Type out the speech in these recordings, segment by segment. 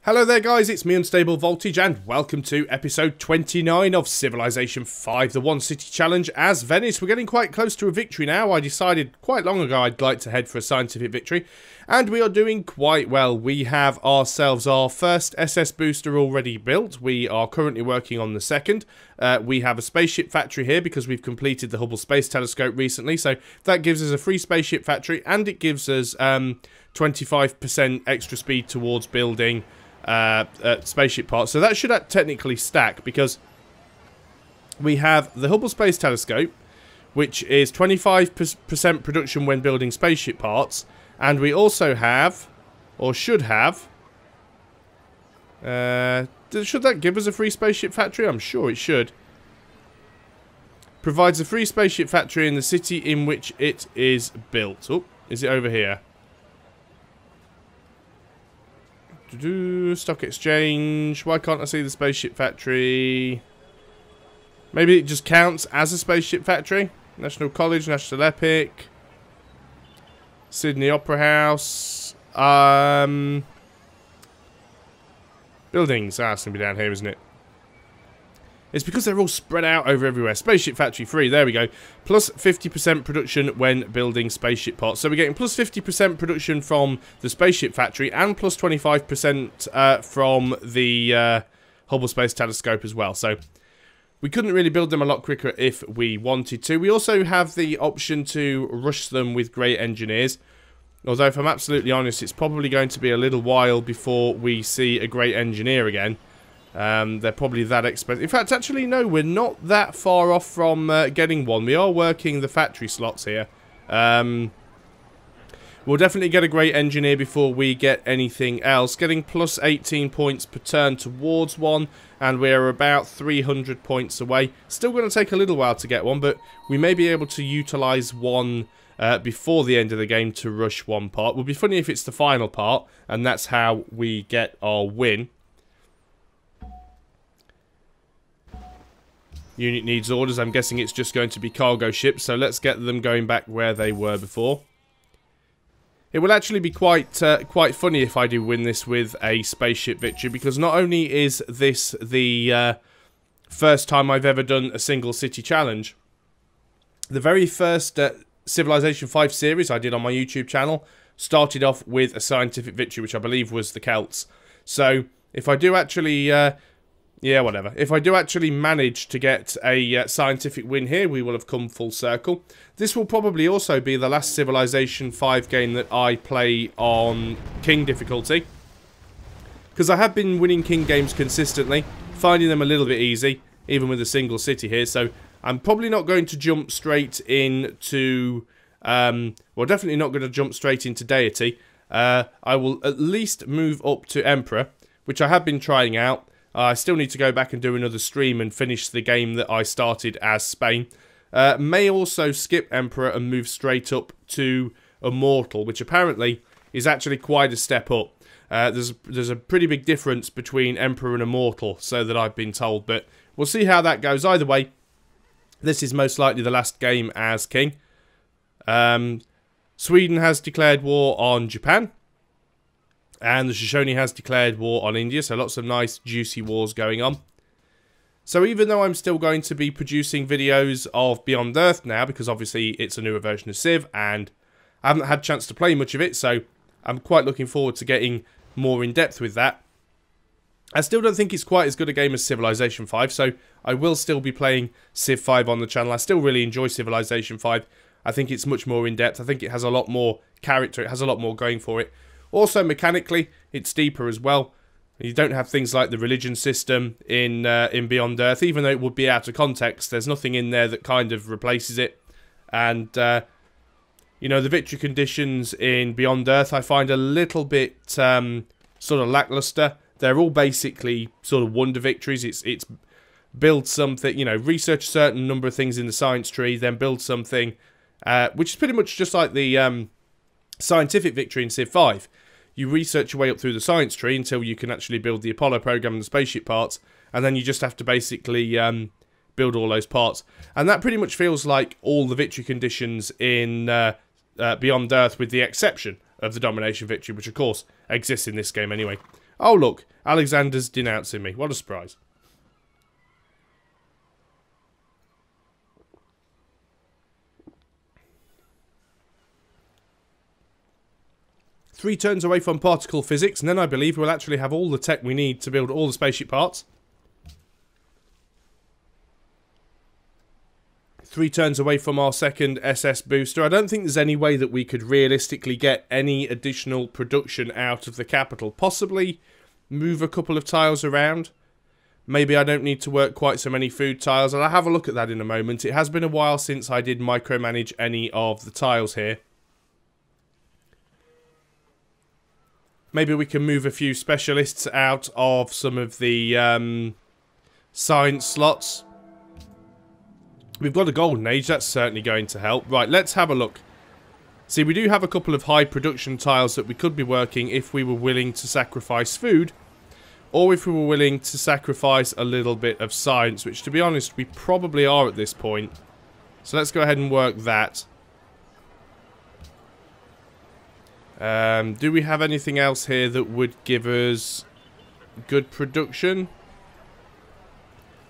Hello there guys, it's me Unstable Voltage and welcome to episode 29 of Civilization 5, the One City Challenge as Venice. We're getting quite close to a victory now. I decided quite long ago I'd like to head for a scientific victory and we are doing quite well. We have ourselves our first SS booster already built. We are currently working on the second. We have a spaceship factory here because we've completed the Hubble Space Telescope recently, so that gives us a free spaceship factory and it gives us 25% extra speed towards building spaceship parts. So that should technically stack because we have the Hubble Space Telescope, which is 25% production when building spaceship parts, and we also have, or should have, should that give us a free spaceship factory? I'm sure it should. Provides a free spaceship factory in the city in which it is built. Oh, is it over here? Stock exchange. Why can't I see the spaceship factory? Maybe it just counts as a spaceship factory. National College, National Epic, Sydney Opera House. Buildings. Ah, it's gonna be down here, isn't it? It's because they're all spread out over everywhere. Spaceship factory free. There we go. Plus 50% production when building spaceship parts. So we're getting plus 50% production from the spaceship factory and plus 25% from the Hubble Space Telescope as well. So we couldn't really build them a lot quicker if we wanted to. We also have the option to rush them with great engineers. Although if I'm absolutely honest, it's probably going to be a little while before we see a great engineer again. They're probably that expensive. In fact, actually, no, we're not that far off from getting one. We are working the factory slots here. We'll definitely get a great engineer before we get anything else. Getting plus 18 points per turn towards one, and we're about 300 points away. Still going to take a little while to get one, but we may be able to utilise one before the end of the game to rush one part. Would be funny if it's the final part, and that's how we get our win. Unit needs orders. I'm guessing it's just going to be cargo ships, so let's get them going back where they were before. It will actually be quite funny if I do win this with a spaceship victory, because not only is this the first time I've ever done a single city challenge, the very first Civilization 5 series I did on my YouTube channel started off with a scientific victory, which I believe was the Celts. So if I do actually... yeah, whatever. If I do actually manage to get a scientific win here, we will have come full circle. This will probably also be the last Civilization 5 game that I play on King difficulty. Because I have been winning King games consistently, finding them a little bit easy, even with a single city here. So I'm probably not going to jump straight into... well, definitely not going to jump straight into Deity. I will at least move up to Emperor, which I have been trying out. I still need to go back and do another stream and finish the game that I started as Spain. May also skip Emperor and move straight up to Immortal, which apparently is actually quite a step up. There's a pretty big difference between Emperor and Immortal, so that I've been told, but we'll see how that goes. Either way, this is most likely the last game as King. Sweden has declared war on Japan. And the Shoshone has declared war on India, so lots of nice, juicy wars going on. So even though I'm still going to be producing videos of Beyond Earth now, because obviously it's a newer version of Civ, and I haven't had a chance to play much of it, so I'm quite looking forward to getting more in-depth with that. I still don't think it's quite as good a game as Civilization 5, so I will still be playing Civ 5 on the channel. I still really enjoy Civilization 5. I think it's much more in-depth. I think it has a lot more character. It has a lot more going for it. Also, mechanically, it's deeper as well. You don't have things like the religion system in Beyond Earth, even though it would be out of context. There's nothing in there that kind of replaces it. And, you know, the victory conditions in Beyond Earth I find a little bit sort of lackluster. They're all basically sort of wonder victories. It's build something, you know, research a certain number of things in the science tree, then build something, which is pretty much just like the scientific victory in Civ 5. You research your way up through the science tree until you can actually build the Apollo program and the spaceship parts, and then you just have to basically build all those parts. And that pretty much feels like all the victory conditions in Beyond Earth, with the exception of the domination victory, which of course exists in this game anyway. Oh, look. Alexander's denouncing me. What a surprise. Three turns away from particle physics, and then I believe we'll actually have all the tech we need to build all the spaceship parts. 3 turns away from our second SS booster. I don't think there's any way that we could realistically get any additional production out of the capital. Possibly move a couple of tiles around. Maybe I don't need to work quite so many food tiles. I'll have a look at that in a moment. It has been a while since I did micromanage any of the tiles here. Maybe we can move a few specialists out of some of the science slots. We've got a golden age, that's certainly going to help. Right, let's have a look. See, we do have a couple of high production tiles that we could be working if we were willing to sacrifice food. Or if we were willing to sacrifice a little bit of science, which to be honest, we probably are at this point. So let's go ahead and work that. Do we have anything else here that would give us good production?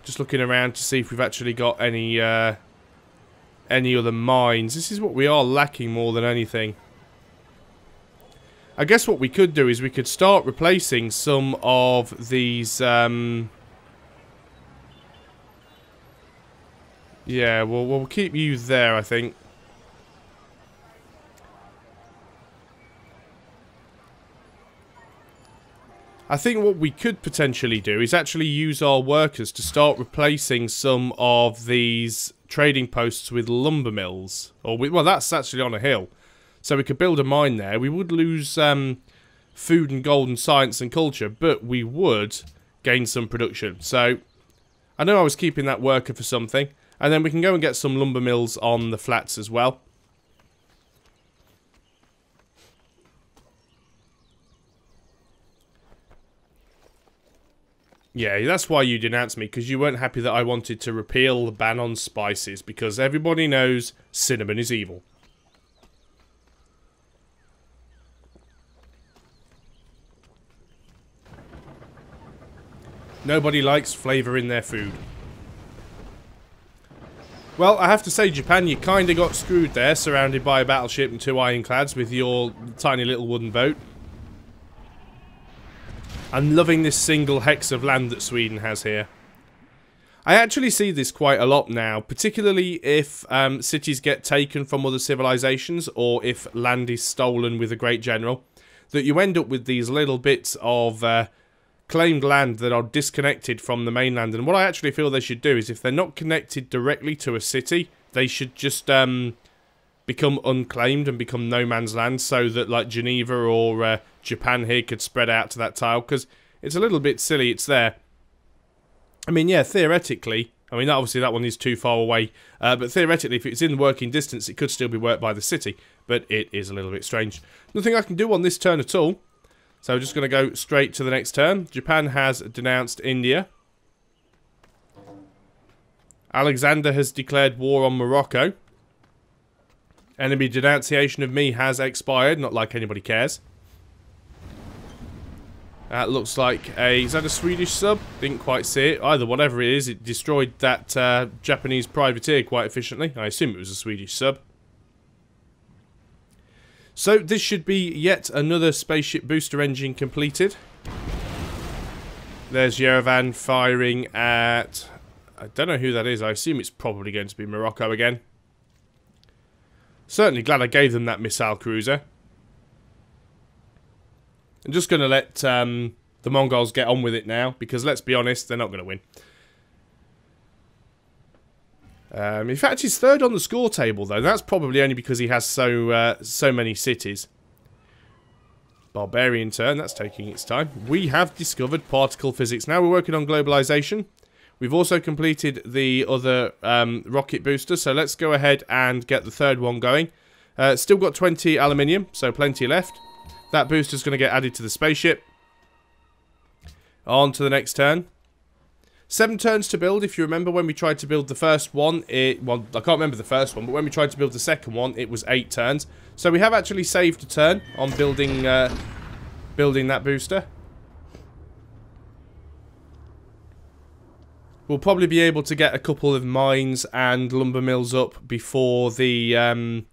Just looking around to see if we've actually got any other mines. This is what we are lacking more than anything. I guess what we could do is we could start replacing some of these... yeah, we'll keep you there, I think. I think what we could potentially do is actually use our workers to start replacing some of these trading posts with lumber mills. Or well, that's actually on a hill. So we could build a mine there. We would lose food and gold and science and culture, but we would gain some production. So I know I was keeping that worker for something. And then we can go and get some lumber mills on the flats as well. Yeah, that's why you denounced me, because you weren't happy that I wanted to repeal the ban on spices, because everybody knows cinnamon is evil. Nobody likes flavour in their food. Well, I have to say, Japan, you kind of got screwed there, surrounded by a battleship and 2 ironclads with your tiny little wooden boat. I'm loving this single hex of land that Sweden has here. I actually see this quite a lot now, particularly if cities get taken from other civilizations or if land is stolen with a great general, that you end up with these little bits of claimed land that are disconnected from the mainland. And what I actually feel they should do is, if they're not connected directly to a city, they should just become unclaimed and become no man's land, so that like Geneva or Japan here could spread out to that tile, because it's a little bit silly it's there. I mean, yeah, theoretically, I mean, obviously that one is too far away, but theoretically, if it's in working distance, it could still be worked by the city, but it is a little bit strange. Nothing I can do on this turn at all, so we're just going to go straight to the next turn. Japan has denounced India. Alexander has declared war on Morocco. Enemy denunciation of me has expired, not like anybody cares. That looks like a... Is that a Swedish sub? Didn't quite see it. Either, whatever it is, it destroyed that Japanese privateer quite efficiently. I assume it was a Swedish sub. So, this should be yet another spaceship booster engine completed. There's Yerevan firing at... I don't know who that is. I assume it's probably going to be Morocco again. Certainly glad I gave them that missile cruiser. I'm just going to let the Mongols get on with it now, because let's be honest, they're not going to win. In fact, he's third on the score table, though. That's probably only because he has so many cities. Barbarian turn, that's taking its time. We have discovered particle physics. Now we're working on globalization. We've also completed the other rocket booster, so let's go ahead and get the third one going. Still got 20 aluminium, so plenty left. That booster's going to get added to the spaceship. On to the next turn. 7 turns to build. If you remember when we tried to build the first one, well, I can't remember the first one, but when we tried to build the second one, it was 8 turns. So we have actually saved a turn on building building that booster. We'll probably be able to get a couple of mines and lumber mills up before the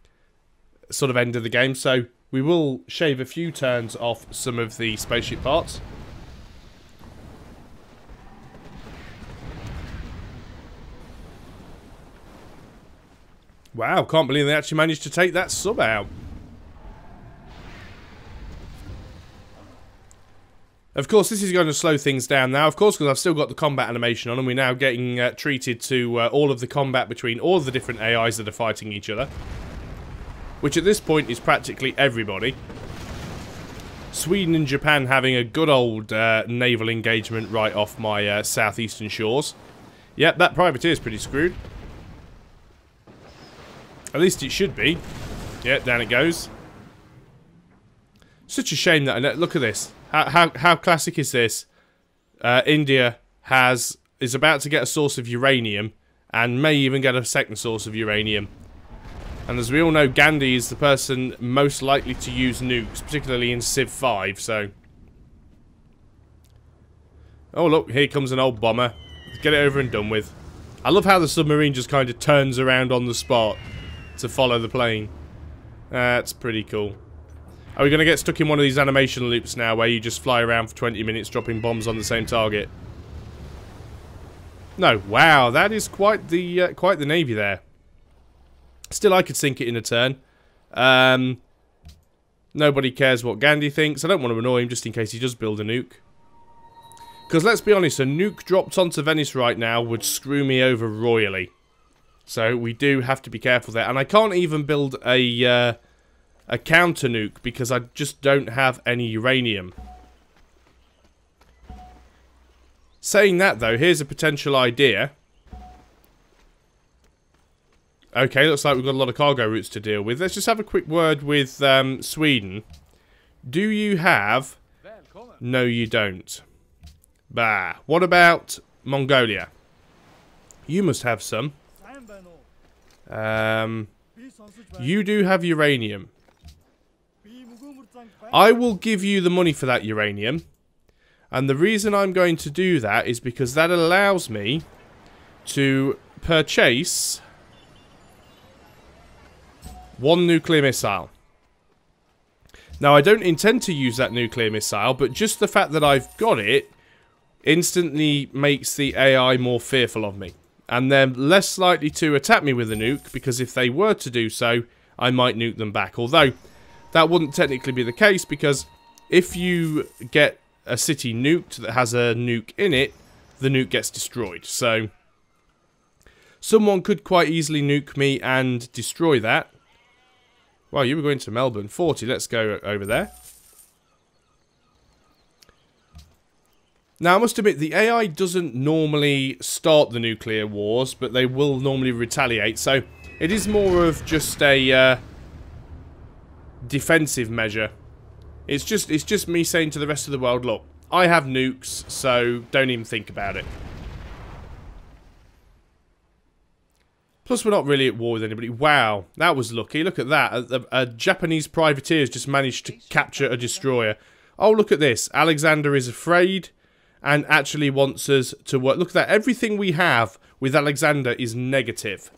sort of end of the game. So we will shave a few turns off some of the spaceship parts. Wow, can't believe they actually managed to take that sub out. Of course, this is going to slow things down now, of course, because I've still got the combat animation on, and we're now getting treated to all of the combat between all of the different AIs that are fighting each other. Which at this point is practically everybody. Sweden and Japan having a good old naval engagement right off my southeastern shores. Yep, that privateer is pretty screwed. At least it should be. Yep, down it goes. Such a shame that... Look at this. How classic is this? India is about to get a source of uranium, and may even get a second source of uranium. And as we all know, Gandhi is the person most likely to use nukes, particularly in Civ 5, so... Oh look, here comes an old bomber. Let's get it over and done with. I love how the submarine just kind of turns around on the spot to follow the plane. That's pretty cool. Are we going to get stuck in one of these animation loops now where you just fly around for 20 minutes dropping bombs on the same target? No. Wow, that is quite the navy there. Still, I could sink it in a turn. Nobody cares what Gandhi thinks. I don't want to annoy him just in case he does build a nuke. Because let's be honest, a nuke dropped onto Venice right now would screw me over royally. So we do have to be careful there. And I can't even build a counter nuke because I just don't have any uranium. Saying that though, here's a potential idea. Okay, looks like we've got a lot of cargo routes to deal with. Let's just have a quick word with Sweden. Do you have... No, you don't. Bah. What about Mongolia? You must have some. You do have uranium. I will give you the money for that uranium. And the reason I'm going to do that is because that allows me to purchase one nuclear missile. Now, I don't intend to use that nuclear missile, but just the fact that I've got it instantly makes the AI more fearful of me. And they're less likely to attack me with a nuke, because if they were to do so, I might nuke them back. Although, that wouldn't technically be the case, because if you get a city nuked that has a nuke in it, the nuke gets destroyed. So, someone could quite easily nuke me and destroy that. Well, you were going to Melbourne. 40, let's go over there. Now, I must admit, the AI doesn't normally start the nuclear wars, but they will normally retaliate. So, it is more of just a defensive measure. It's just me saying to the rest of the world, look, I have nukes, so don't even think about it. Plus, we're not really at war with anybody. Wow, that was lucky. Look at that. A Japanese privateer has just managed to capture a destroyer. Oh, look at this. Alexander is afraid and actually wants us to work. Look at that. Everything we have with Alexander is negative.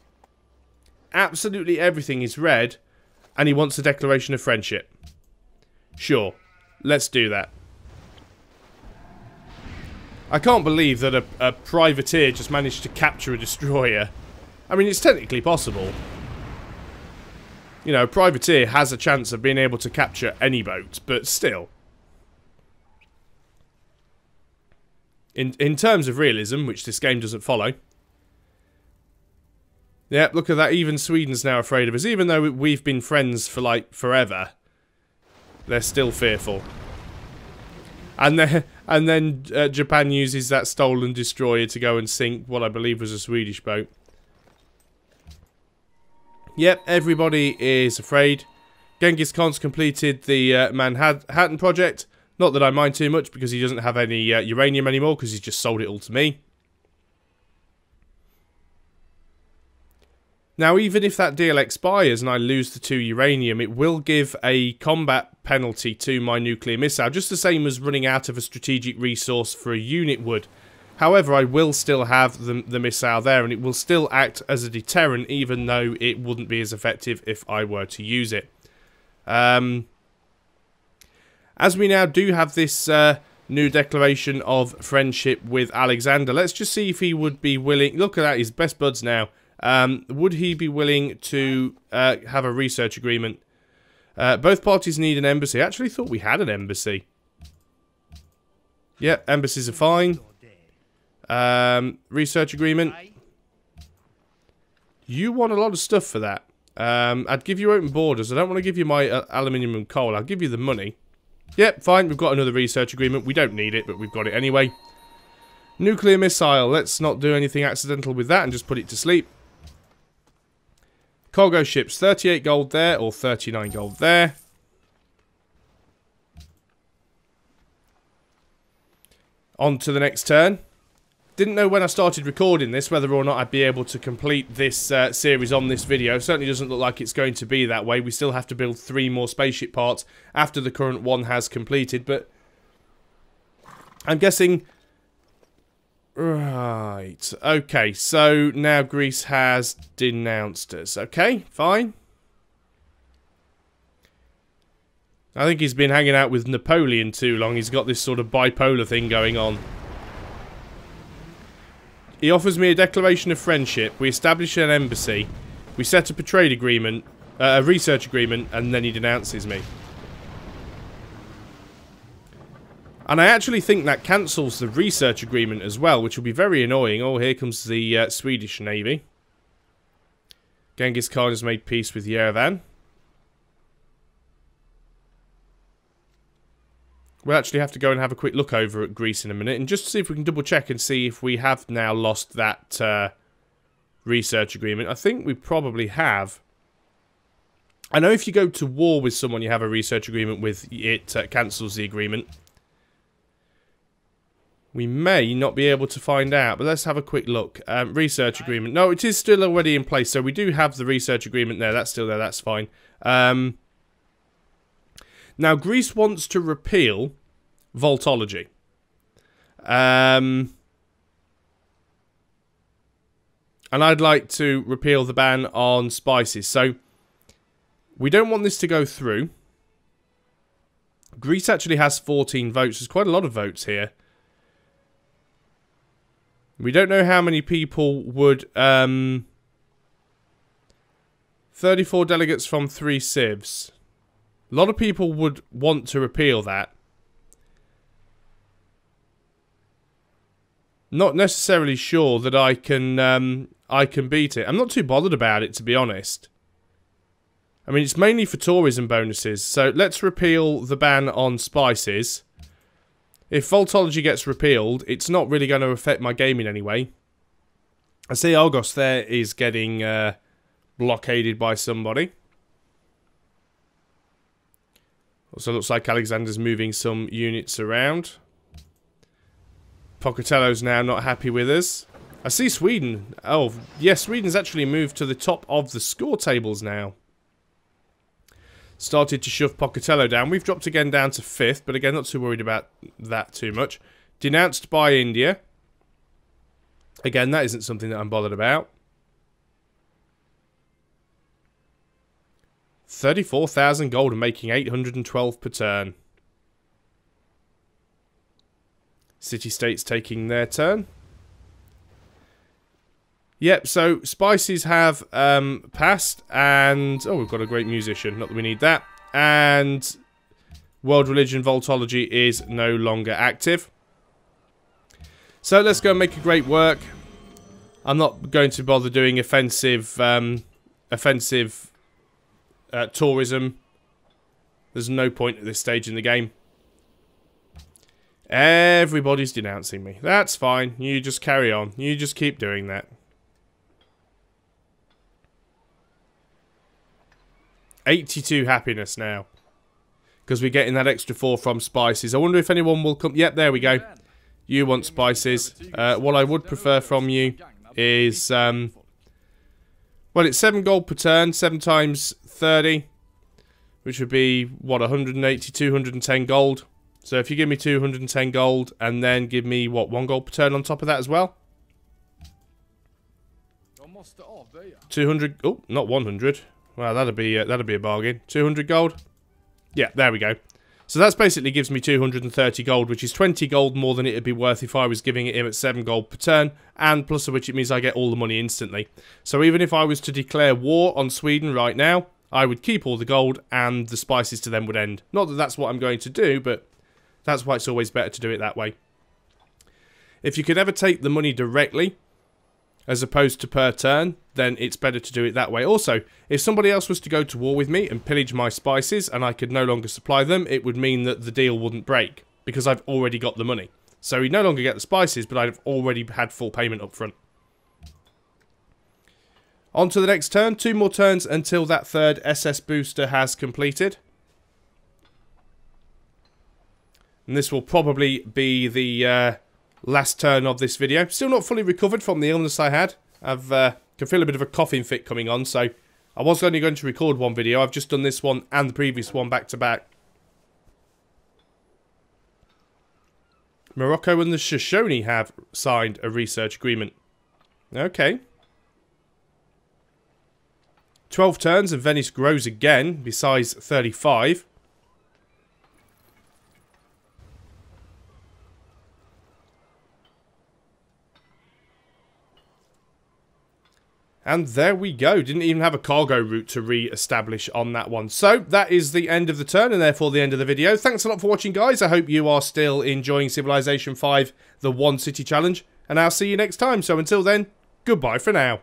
Absolutely everything is red, and he wants a declaration of friendship. Sure, let's do that. I can't believe that a privateer just managed to capture a destroyer. I mean, it's technically possible. You know, a privateer has a chance of being able to capture any boat, but still. In terms of realism, which this game doesn't follow. Yep, look at that. Even Sweden's now afraid of us. Even though we've been friends for, like, forever. They're still fearful. And then Japan uses that stolen destroyer to go and sink what I believe was a Swedish boat. Yep, everybody is afraid. Genghis Khan's completed the Manhattan Project. Not that I mind too much, because he doesn't have any uranium anymore, because he's just sold it all to me. Now, even if that deal expires and I lose the 2 uranium, it will give a combat penalty to my nuclear missile, just the same as running out of a strategic resource for a unit would. However, I will still have the missile there, and it will still act as a deterrent, even though it wouldn't be as effective if I were to use it. As we now do have this new declaration of friendship with Alexander, let's just see if he would be willing... Look at that, he's best buds now. Would he be willing to have a research agreement? Both parties need an embassy. I actually thought we had an embassy. Yep, embassies are fine. Research agreement. You want a lot of stuff for that. I'd give you open borders. I don't want to give you my aluminium and coal. I'll give you the money. Yep, fine. We've got another research agreement. We don't need it, but we've got it anyway. Nuclear missile. Let's not do anything accidental with that and just put it to sleep. Cargo ships. 38 gold there, or 39 gold there. On to the next turn. Didn't know when I started recording this whether or not I'd be able to complete this series on this video. Certainly doesn't look like it's going to be that way. We still have to build 3 more spaceship parts after the current one has completed, but I'm guessing... Right, okay, so now Greece has denounced us. Okay, fine. I think he's been hanging out with Napoleon too long. He's got this sort of bipolar thing going on. He offers me a declaration of friendship. We establish an embassy. We set up a trade agreement, a research agreement, and then he denounces me. And I actually think that cancels the research agreement as well, which will be very annoying. Oh, here comes the Swedish Navy. Genghis Khan has made peace with Yerevan. We'll actually have to go and have a quick look over at Greece in a minute, and just see if we can double check and see if we have now lost that research agreement. I think we probably have. I know if you go to war with someone you have a research agreement with, it cancels the agreement. We may not be able to find out, but let's have a quick look. Research agreement. No, it is still already in place, so we do have the research agreement there. That's still there, that's fine. Now, Greece wants to repeal voltology. And I'd like to repeal the ban on spices. So, we don't want this to go through. Greece actually has 14 votes. There's quite a lot of votes here. We don't know how many people would... 34 delegates from 3 Civs. A lot of people would want to repeal that. Not necessarily sure that I can beat it. I'm not too bothered about it, to be honest. I mean, it's mainly for tourism bonuses. So let's repeal the ban on spices. If voltology gets repealed, it's not really going to affect my gaming anyway. I see Argos there is getting blockaded by somebody. Also looks like Alexander's moving some units around. Pocatello's now not happy with us. I see Sweden. Oh, yes, Sweden's actually moved to the top of the score tables now. Started to shove Pocatello down. We've dropped again down to 5th, but again, not too worried about that too much. Denounced by India. Again, that isn't something that I'm bothered about. 34,000 gold and making 812 per turn. City-states taking their turn. Yep, so spices have passed, and... Oh, we've got a great musician, not that we need that. And world religion voltology is no longer active. So let's go and make a great work. I'm not going to bother doing offensive tourism. There's no point at this stage in the game. Everybody's denouncing me. That's fine. You just carry on. You just keep doing that. 82 happiness now. Because we're getting that extra 4 from spices. I wonder if anyone will come... Yep, there we go. You want spices. What I would prefer from you is... well, it's 7 gold per turn. 7 times 30. Which would be, what, 180, 210 gold. So if you give me 210 gold and then give me, what, 1 gold per turn on top of that as well? 200, oh, not 100. Wow, that'd be a bargain. 200 gold? Yeah, there we go. So that basically gives me 230 gold, which is 20 gold more than it'd be worth if I was giving it him at 7 gold per turn, and plus of which it means I get all the money instantly. So even if I was to declare war on Sweden right now, I would keep all the gold and the spices to them would end. Not that that's what I'm going to do, but that's why it's always better to do it that way. If you could ever take the money directly, as opposed to per turn, then it's better to do it that way. Also, if somebody else was to go to war with me and pillage my spices and I could no longer supply them, it would mean that the deal wouldn't break, because I've already got the money. So he'd no longer get the spices, but I'd have already had full payment up front. On to the next turn. 2 more turns until that 3rd SS booster has completed. And this will probably be the last turn of this video. Still not fully recovered from the illness I had. I've can feel a bit of a coughing fit coming on, so I was only going to record 1 video. I've just done this one and the previous one back to back. Morocco and the Shoshone have signed a research agreement. Okay. 12 turns and Venice grows again, besides 35. And there we go. Didn't even have a cargo route to re-establish on that one. So, that is the end of the turn and therefore the end of the video. Thanks a lot for watching, guys. I hope you are still enjoying Civilization 5, the One City Challenge. And I'll see you next time. So, until then, goodbye for now.